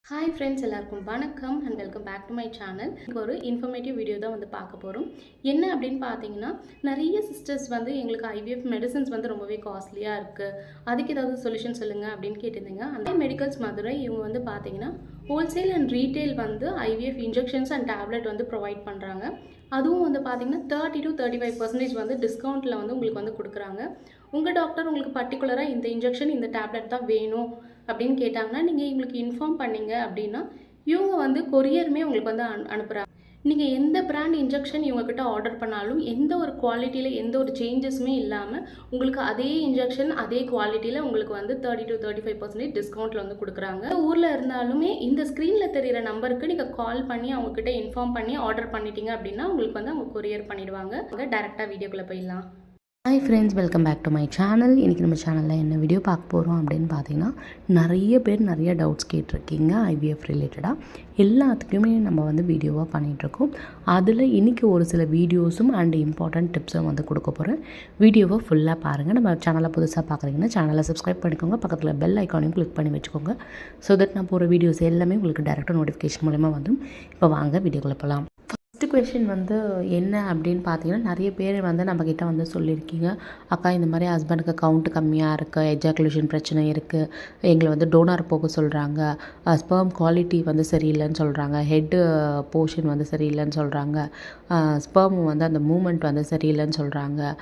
Hi friends, எல்லாருக்கும் வணக்கம் and welcome back to my channel. இப்போ ஒரு இன்ஃபர்மேட்டிவ் வீடியோ தான் பார்க்க போகிறோம். என்ன அப்படின்னு பார்த்தீங்கன்னா, நிறைய சிஸ்டர்ஸ் எங்களுக்கு ஐவிஎஃப் மெடிசன்ஸ் ரொம்பவே காஸ்ட்லியாக இருக்குது, அதுக்கு ஏதாவது சொல்யூஷன் சொல்லுங்கள் அப்படின்னு கேட்டிருந்தீங்க. அந்த மெடிக்கல்ஸ் மதுரை இவங்க பார்த்தீங்கன்னா wholesale and retail IVF injections and tablet provide பண்ணுறாங்க. அதுவும் பார்த்தீங்கன்னா 30 to 35% டிஸ்கவுண்ட்டில் உங்களுக்கு கொடுக்குறாங்க. உங்கள் டாக்டர் உங்களுக்கு பர்டிகுலராக இந்த இன்ஜெக்ஷன் இந்த டேப்லெட் தான் வேணும் அப்படின்னு கேட்டாங்கன்னா, நீங்கள் இவங்களுக்கு இன்ஃபார்ம் பண்ணிங்க அப்படின்னா இவங்க கொரியருமே உங்களுக்கு அனுப்புகிறாங்க. நீங்கள் எந்த பிராண்ட் இன்ஜெக்ஷன் இவங்கக்கிட்ட ஆர்டர் பண்ணாலும் எந்த ஒரு குவாலிட்டியில் எந்த ஒரு சேஞ்சஸுமே இல்லாமல் உங்களுக்கு அதே இன்ஜெக்ஷன் அதே குவாலிட்டியில் உங்களுக்கு 30 to 35% டிஸ்கவுண்ட்டில் கொடுக்குறாங்க. ஊரில் இருந்தாலுமே இந்த ஸ்க்ரீனில் தெரிகிற நம்பருக்கு நீங்கள் கால் பண்ணி அவங்கக்கிட்ட இன்ஃபார்ம் பண்ணி ஆர்டர் பண்ணிட்டீங்க அப்படின்னா உங்களுக்கு அவங்க கொரியர் பண்ணிடுவாங்க. டேரெக்டாக வீடியோக்குள்ளே போயிடலாம். Hi friends, welcome back to my channel. இன்றைக்கி நம்ம சேனலில் என்ன வீடியோ பார்க்க போகிறோம் அப்படின்னு பார்த்தீங்கன்னா, நிறைய பேர் நிறைய டவுட்ஸ் கேட்டிருக்கீங்க ஐவிஎஃப் ரிலேட்டடாக. எல்லாத்துக்குமே நம்ம வீடியோவாக பண்ணிகிட்ருக்கோம். அதில் இன்றைக்கி ஒரு சில வீடியோஸும் அண்ட் இம்பார்ட்டன்ட் டிப்ஸும் கொடுக்க போகிறேன். வீடியோவை ஃபுல்லாக பாருங்கள். நம்ம சேனலை புதுசாக பார்க்குறீங்கன்னா சேனலை சப்ஸ்கிரைப் பண்ணிக்கோங்க, பக்கத்தில் பெல் ஐக்கானையும் கிளிக் பண்ணி வச்சுக்கோங்க. ஸோ தட் நான் போகிற வீடியோஸ் எல்லாமே உங்களுக்கு டேரெக்டாக நோட்டிஃபிகேஷன் மூலமாக வந்துடும். இப்போ வாங்க வீடியோக்குள்ளே போகலாம். ஃபஸ்ட்டு கொஷின் என்ன அப்படின்னு பார்த்தீங்கன்னா, நிறைய பேர் நம்மக்கிட்ட சொல்லியிருக்கீங்க, அக்கா இந்த மாதிரி ஹஸ்பண்டுக்கு கவுண்ட் கம்மியாக இருக்குது, எஜாகுலேஷன் பிரச்சனை இருக்குது, எங்களை டோனார் போக சொல்கிறாங்க, ஸ்பெர்ம் குவாலிட்டி சரியில்லைன்னு சொல்கிறாங்க, ஹெட்டு போர்ஷன் சரியில்லைன்னு சொல்கிறாங்க, ஸ்பெர்ம் அந்த மூமெண்ட் சரியில்லைன்னு சொல்கிறாங்க,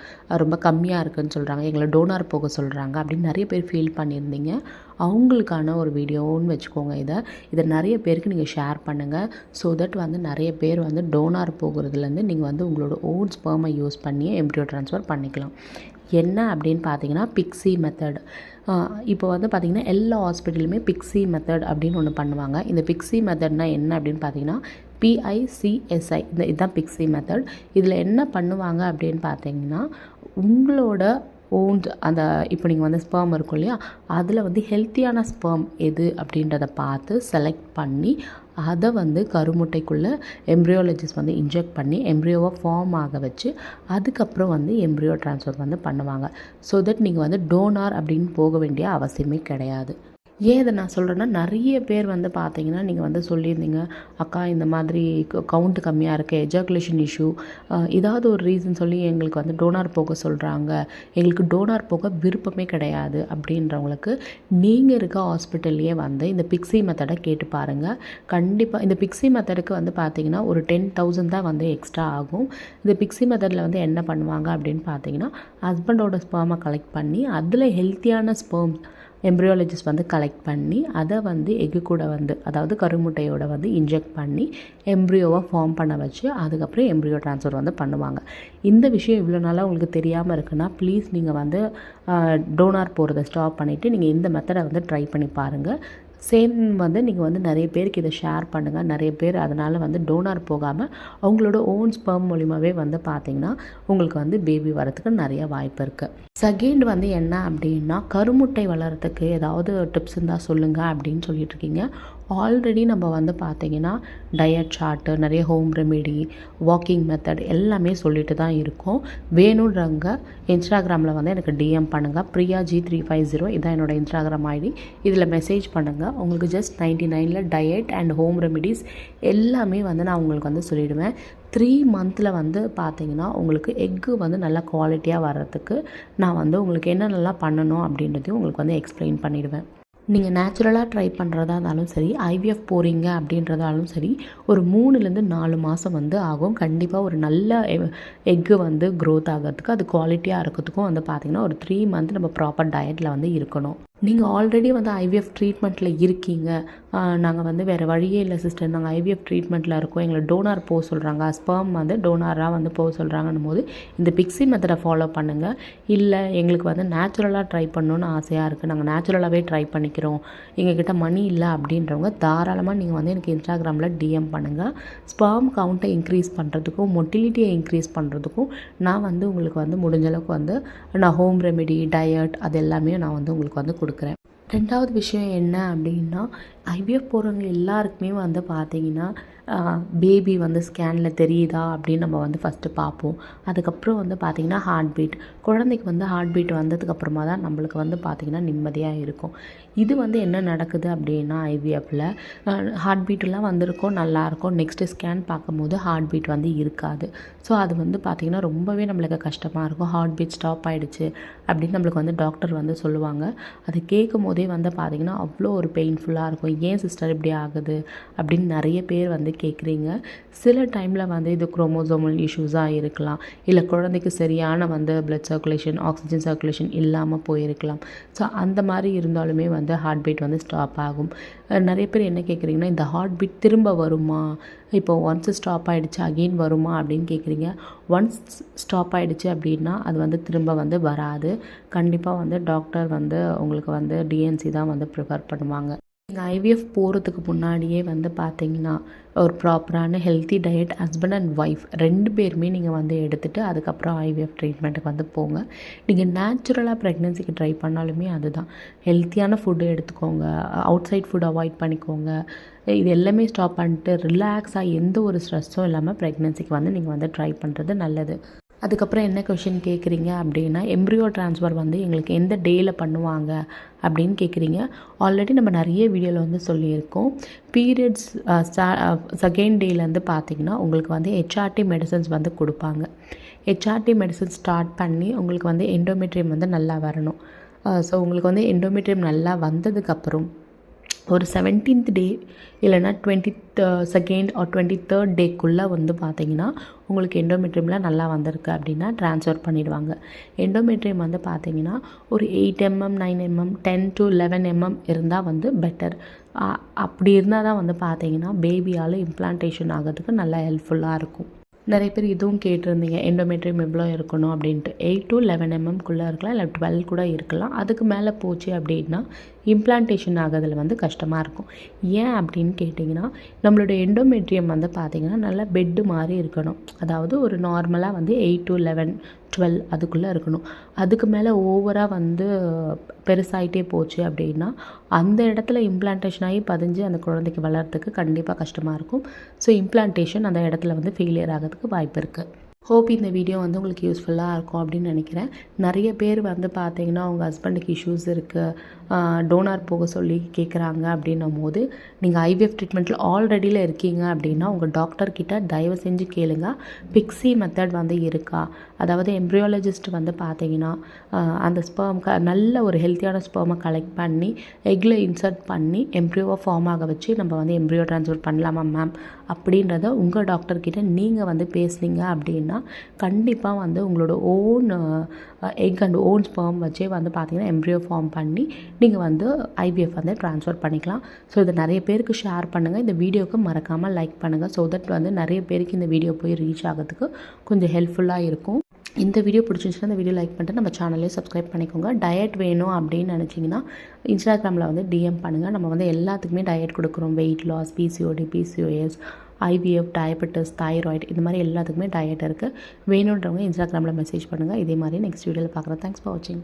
ரொம்ப கம்மியாக இருக்குதுன்னு சொல்கிறாங்க, எங்களை டோனார் போக சொல்கிறாங்க அப்படின்னு நிறைய பேர் ஃபீல் பண்ணியிருந்தீங்க. அவங்களுக்கான ஒரு வீடியோன்னு வச்சுக்கோங்க. இதை நிறைய பேருக்கு நீங்கள் ஷேர் பண்ணுங்கள். ஸோ தட் நிறைய பேர் டோனார் போகிறதுலேருந்து நீங்கள் உங்களோட ஓன் ஸ்பெர்மை யூஸ் பண்ணி எம்ப்ரியோ ட்ரான்ஸ்ஃபர் பண்ணிக்கலாம். என்ன அப்படின்னு பார்த்தீங்கன்னா, பிக்ஸி மெத்தட். இப்போ பார்த்தீங்கன்னா எல்லா ஹாஸ்பிட்டலுமே பிக்ஸி மெத்தட் அப்படின்னு ஒன்று பண்ணுவாங்க. இந்த பிக்ஸி மெத்தட்னால் என்ன அப்படின்னு பார்த்தீங்கன்னா, PICSI இதுதான் பிக்ஸி மெத்தட். இதில் என்ன பண்ணுவாங்க அப்படின்னு பார்த்தீங்கன்னா, உங்களோட ஓன் இப்போ நீங்கள் ஸ்பெர்ம் இருக்கும் இல்லையா, அதில் ஹெல்த்தியான ஸ்பெர்ம் எது அப்படின்றத பார்த்து செலக்ட் பண்ணி அதை கருமுட்டைக்குள்ளே எம்ப்ரியாலஜிஸ்ட் இன்ஜெக்ட் பண்ணி எம்ப்ரியோவை ஃபார்ம் ஆக வச்சு அதுக்கப்புறம் எம்ப்ரியோ ட்ரான்ஸ்ஃபர் பண்ணுவாங்க. ஸோ தட் நீங்கள் டோனார் அப்படின்னு போக வேண்டிய அவசியமே கிடையாது. ஏன் இதை நான் சொல்கிறேன்னா, நிறைய பேர் பார்த்தீங்கன்னா நீங்கள் சொல்லியிருந்தீங்க, அக்கா இந்த மாதிரி கவுண்ட் கம்மியாக இருக்குது, எஜாகுலேஷன் இஷ்யூ, ஏதாவது ஒரு ரீசன் சொல்லி எங்களுக்கு டோனார் போக சொல்கிறாங்க, எங்களுக்கு டோனார் போக விருப்பமே கிடையாது அப்படின்றவங்களுக்கு நீங்கள் இருக்க ஹாஸ்பிட்டல்லையே இந்த பிக்ஸி மெத்தடை கேட்டு பாருங்கள். கண்டிப்பாக இந்த பிக்ஸி மெத்தடுக்கு பார்த்தீங்கன்னா ஒரு 10,000 தான் எக்ஸ்ட்ரா ஆகும். இந்த பிக்ஸி மெத்தடில் என்ன பண்ணுவாங்க அப்படின்னு பார்த்தீங்கன்னா, ஹஸ்பண்டோட ஸ்பெர்மை கலெக்ட் பண்ணி அதில் ஹெல்த்தியான ஸ்பெர்ம் எம்ப்ரியாலஜிஸ்ட் கலெக்ட் பண்ணி அதை எக்கு கூட அதாவது கருமுட்டையோட இன்ஜெக்ட் பண்ணி எம்ப்ரியோவை ஃபார்ம் பண்ண வச்சு அதுக்கப்புறம் எம்ப்ரியோ ட்ரான்ஸ்ஃபர் பண்ணுவாங்க. இந்த விஷயம் இவ்வளோ நாளாக உங்களுக்கு தெரியாமல் இருக்குன்னா, ப்ளீஸ் நீங்கள் டோனார் போகிறத ஸ்டாப் பண்ணிவிட்டு நீங்கள் இந்த மெத்தடை ட்ரை பண்ணி பாருங்கள். சேம் நீங்கள் நிறைய பேருக்கு இதை ஷேர் பண்ணுங்கள். நிறைய பேர் அதனால் டோனார் போகாமல் அவங்களோட ஓன் ஸ்பெர்ம் மூலிமாவே பார்த்தீங்கன்னா உங்களுக்கு பேபி வரத்துக்கு நிறைய வாய்ப்பு இருக்குது. செகண்ட் என்ன அப்படின்னா, கருமுட்டை வளர்கிறதுக்கு ஏதாவது டிப்ஸ் இருந்தால் சொல்லுங்கள் அப்படின்னு சொல்லிட்டுருக்கீங்க. ஆல்ரெடி நம்ம பார்த்தீங்கன்னா டயட் சார்ட்டு, நிறைய ஹோம் ரெமெடி, வாக்கிங் மெத்தட் எல்லாமே சொல்லிட்டு தான் இருக்கோம். வேணுன்றவங்க இன்ஸ்டாகிராமில் எனக்கு டிஎம் பண்ணுங்கள். priyaji350 இதான் என்னோடய இன்ஸ்டாகிராம் ஐடி. இதில் மெசேஜ் பண்ணுங்கள். உங்களுக்கு just 99 diet and home remedies எல்லாமே நான் உங்களுக்கு சொல்லிவிடுவேன். 3 மந்தில் பார்த்தீங்கன்னா உங்களுக்கு எக்கு நல்லா குவாலிட்டியாக வர்றதுக்கு நான் உங்களுக்கு என்னென்னலாம் பண்ணணும் அப்படின்றதையும் உங்களுக்கு எக்ஸ்பிளைன் பண்ணிவிடுவேன். நீங்கள் நேச்சுரலாக ட்ரை பண்ணுறதா இருந்தாலும் சரி, ஐவிஎஃப் போகிறீங்க அப்படின்றதாலும் சரி, ஒரு 3லேருந்து 4 மாதம் ஆகும். கண்டிப்பாக ஒரு நல்ல எக்கு க்ரோத் ஆகிறதுக்கு, அது குவாலிட்டியாக இருக்கிறதுக்கும் பார்த்திங்கன்னா ஒரு 3 மந்த் நம்ம ப்ராப்பர் டயட்டில் இருக்கணும். நீங்கள் ஆல்ரெடி ஐவிஎஃப் ட்ரீட்மெண்ட்டில் இருக்கீங்க, நாங்கள் வேறு வழியே இல்லை சிஸ்டர், நாங்கள் ஐவிஎஃப் ட்ரீட்மெண்ட்டில் இருக்கோம், எங்களை டோனார் போக சொல்கிறாங்க, ஸ்பெர்ம் டோனாராக போக சொல்கிறாங்கன்னும் போது இந்த பிக்ஸி மெத்தடை ஃபாலோ பண்ணுங்கள். இல்லை எங்களுக்கு நேச்சுரலாக ட்ரை பண்ணணுன்னு ஆசையாக இருக்குது, நாங்கள் நேச்சுரலாகவே ட்ரை பண்ணிக்கிறோம், எங்ககிட்ட மணி இல்லை அப்படின்றவங்க தாராளமாக நீங்கள் எனக்கு இன்ஸ்டாகிராமில் டிஎம் பண்ணுங்கள். ஸ்பெர்ம் கவுண்ட்டை இன்க்ரீஸ் பண்ணுறதுக்கும் மொட்டிலிட்டியை இன்க்ரீஸ் பண்ணுறதுக்கும் நான் உங்களுக்கு முடிஞ்சளவுக்கு நான் ஹோம் ரெமெடி, டயட் அது எல்லாமே நான் உங்களுக்கு கொடுக்குறேன். ரெண்டாவது விஷயம் என்ன அப்படின்னா, ஐவிஎஃப் போகிறவங்க எல்லாருக்குமே வந்து பார்த்திங்கன்னா, பேபி வந்து ஸ்கேனில் தெரியுதா அப்படின்னு நம்ம வந்து ஃபஸ்ட்டு பார்ப்போம். அதுக்கப்புறம் வந்து பார்த்திங்கன்னா ஹார்ட் பீட். குழந்தைக்கு வந்து ஹார்ட் பீட் வந்ததுக்கப்புறமா தான் நம்மளுக்கு வந்து பார்த்திங்கன்னா நிம்மதியாக இருக்கும். இது வந்து என்ன நடக்குது அப்படின்னா ஐவிஎஃப்பில் ஹார்ட் பீட்டெலாம் வந்திருக்கும், நல்லாயிருக்கும். நெக்ஸ்ட்டு ஸ்கேன் பார்க்கும்போது ஹார்ட் பீட் வந்து இருக்காது. ஸோ அது வந்து பார்த்திங்கன்னா ரொம்பவே நம்மளுக்கு கஷ்டமாக இருக்கும். ஹார்ட் பீட் ஸ்டாப் ஆகிடுச்சு அப்படின்னு நம்மளுக்கு வந்து டாக்டர் வந்து சொல்லுவாங்க. அது கேட்கும் போதே வந்து பார்த்திங்கன்னா அவ்வளோ ஒரு பெயின்ஃபுல்லாக இருக்கும். ஏன் சிஸ்டர் இப்படி ஆகுது அப்படின்னு நிறைய பேர் வந்து கேட்குறீங்க. சில டைமில் வந்து இது குரோமோசோமல் இஷ்யூஸாக இருக்கலாம், இல்லை குழந்தைக்கு சரியான வந்து பிளட் சர்க்குலேஷன், ஆக்சிஜன் சர்க்குலேஷன் இல்லாமல் போயிருக்கலாம். ஸோ அந்த மாதிரி இருந்தாலுமே வந்து ஹார்ட் பீட் வந்து ஸ்டாப் ஆகும். நிறைய பேர் என்ன கேட்குறீங்கன்னா, இந்த ஹார்ட் பீட் திரும்ப வருமா, இப்போ ஒன்ஸ் ஸ்டாப் ஆகிடுச்சு அகெயின் வருமா அப்படின்னு கேட்குறீங்க. ஒன்ஸ் ஸ்டாப் ஆகிடுச்சு அப்படின்னா அது வந்து திரும்ப வந்து வராது. கண்டிப்பாக வந்து டாக்டர் வந்து உங்களுக்கு வந்து டிஎன்சி தான் வந்து ப்ரிஃபர் பண்ணுவாங்க. நீங்கள் ஐவிஎஃப் போகிறதுக்கு முன்னாடியே வந்து பார்த்தீங்கன்னா ஒரு ப்ராப்பரான healthy diet husband and wife 2 பேருமே நீங்கள் வந்து எடுத்துகிட்டு அதுக்கப்புறம் ஐவிஎஃப் ட்ரீட்மெண்ட்டுக்கு வந்து போங்க. நீங்கள் நேச்சுரலாக ப்ரெக்னென்சிக்கு ட்ரை பண்ணாலுமே அதுதான். ஹெல்த்தியான ஃபுட்டு எடுத்துக்கோங்க, அவுட் சைட் ஃபுட் அவாய்ட் பண்ணிக்கோங்க. இது எல்லாமே ஸ்டாப் பண்ணிட்டு ரிலாக்ஸாக எந்த ஒரு ஸ்ட்ரெஸ்ஸும் இல்லாமல் ப்ரெக்னென்சிக்கு வந்து நீங்கள் வந்து ட்ரை பண்ணுறது நல்லது. அதுக்கப்புறம் என்ன கொஷின் கேட்குறீங்க அப்படின்னா, எம்ப்ரியோ ட்ரான்ஸ்ஃபர் வந்து எங்களுக்கு எந்த டேயில் பண்ணுவாங்க அப்படின்னு கேட்குறீங்க. ஆல்ரெடி நம்ம நிறைய வீடியோவில் வந்து சொல்லியிருக்கோம். பீரியட்ஸ் செகண்ட் டேலேருந்து பார்த்திங்கன்னா உங்களுக்கு வந்து ஹெச்ஆர்டி மெடிசன்ஸ் வந்து கொடுப்பாங்க. ஹெச்ஆர்டி மெடிசன்ஸ் ஸ்டார்ட் பண்ணி உங்களுக்கு வந்து எண்டோமெட்ரியம் வந்து நல்லா வரணும். ஸோ உங்களுக்கு வந்து எண்டோமெட்ரியம் நல்லா வந்ததுக்கப்புறம் ஒரு 17th டே இல்லைனா 22nd or 23rd டேக்குள்ளே வந்து பார்த்திங்கன்னா உங்களுக்கு எண்டோமெட்ரியம்லாம் நல்லா வந்திருக்கு அப்படின்னா ட்ரான்ஸ்ஃபர் பண்ணிடுவாங்க. எண்டோமெட்ரியம் வந்து பார்த்திங்கன்னா ஒரு 8 mm 9 mm 10 to 11 mm இருந்தால் வந்து பெட்டர். அப்படி இருந்தால் தான் வந்து பார்த்திங்கன்னா பேபியால் இம்ப்ளான்டேஷன் ஆகிறதுக்கு நல்லா ஹெல்ப்ஃபுல்லாக இருக்கும். நிறைய பேர் இதுவும் கேட்டிருந்தீங்க, எண்டோமெட்ரியம் எவ்வளோ இருக்கணும் அப்படின்ட்டு. 8 to 11 mmக்குள்ளே இருக்கலாம், இல்லை 12 கூட இருக்கலாம். அதுக்கு மேலே போச்சு அப்படின்னா இம்ப்ளான்டேஷன் ஆகிறதுல வந்து கஷ்டமாக இருக்கும். ஏன் அப்படின்னு கேட்டிங்கன்னா, நம்மளோட எண்டோமெட்ரியம் வந்து பார்த்திங்கன்னா நல்லா பெட்டு மாதிரி இருக்கணும். அதாவது ஒரு நார்மலாக வந்து 8 to 11 12 அதுக்குள்ளே இருக்கணும். அதுக்கு மேலே ஓவராக வந்து பெருசாகிட்டே போச்சு அப்படின்னா அந்த இடத்துல இம்ப்ளான்டேஷன் ஆகி பதிஞ்சு அந்த குழந்தைக்கு வளர்கிறதுக்கு கண்டிப்பாக கஷ்டமாக இருக்கும். ஸோ இம்ப்ளான்டேஷன் அந்த இடத்துல வந்து ஃபெயிலியர் ஆகிறதுக்கு வாய்ப்பு இருக்குது. ஹோப் இந்த வீடியோ வந்து உங்களுக்கு யூஸ்ஃபுல்லாக இருக்கும் அப்படின்னு நினைக்கிறேன். நிறைய பேர் வந்து பார்த்தீங்கன்னா அவங்க ஹஸ்பண்டுக்கு இஷ்யூஸ் இருக்குது, டோனார் போக சொல்லி கேட்குறாங்க அப்படின்னும் போது நீங்கள் ஐவிஎஃப் ட்ரீட்மெண்ட்டில் ஆல்ரெடியில் இருக்கீங்க அப்படின்னா உங்கள் டாக்டர்கிட்ட தயவு செஞ்சு கேளுங்க, பிக்ஸி மெத்தட் வந்து இருக்கா. அதாவது எம்ப்ரியாலஜிஸ்ட் வந்து பார்த்தீங்கன்னா அந்த ஸ்பெர்ம் நல்ல ஒரு ஹெல்த்தியான ஸ்பெர்மை கலெக்ட் பண்ணி எக்கில் இன்சர்ட் பண்ணி எம்ப்ரியோவை ஃபார்ம் ஆக வச்சு நம்ம வந்து எம்ப்ரியோ ட்ரான்ஸ்ஃபர் பண்ணலாமா மேம் அப்படின்றத உங்கள் டாக்டர்கிட்ட நீங்கள் வந்து பேசுனீங்க அப்படின்னா கண்டிப்பாக வந்து உங்களோட own egg and own sperm வச்சே வந்து பார்த்திங்கன்னா எம்ப்ரியோ ஃபார்ம் பண்ணி நீங்கள் வந்து ஐவிஎஃப் வந்து ட்ரான்ஸ்ஃபர் பண்ணிக்கலாம். ஸோ இதை நிறைய பேருக்கு ஷேர் பண்ணுங்கள். இந்த வீடியோவுக்கு மறக்காமல் லைக் பண்ணுங்கள். ஸோ தட் வந்து நிறைய பேருக்கு இந்த வீடியோ போய் ரீச் ஆகிறதுக்கு கொஞ்சம் ஹெல்ப்ஃபுல்லாக இருக்கும். இந்த வீடியோ பிடிச்சிருந்துச்சுன்னா இந்த வீடியோ லைக் பண்ணிட்டு நம்ம சேனலையும் சப்ஸ்கிரைப் பண்ணிக்கோங்க. டயட் வேணும் அப்படின்னு நினச்சிங்கன்னா இன்ஸ்டாகிராமில் வந்து டிஎம் பண்ணுங்கள். நம்ம வந்து எல்லாத்துக்குமே டயட் கொடுக்குறோம். Weight loss, PCOD, PCOS, IVF, diabetes, thyroid, இந்த மாதிரி எல்லாத்துக்குமே டயட் இருக்குது. வேணுன்றவங்க இன்ஸ்டாகிராமில் மெசேஜ் பண்ணுங்கள். இதே மாதிரி நெக்ஸ்ட் வீடியோவில் பார்க்குறேன். தேங்க்ஸ் ஃபார் வாட்சிங்.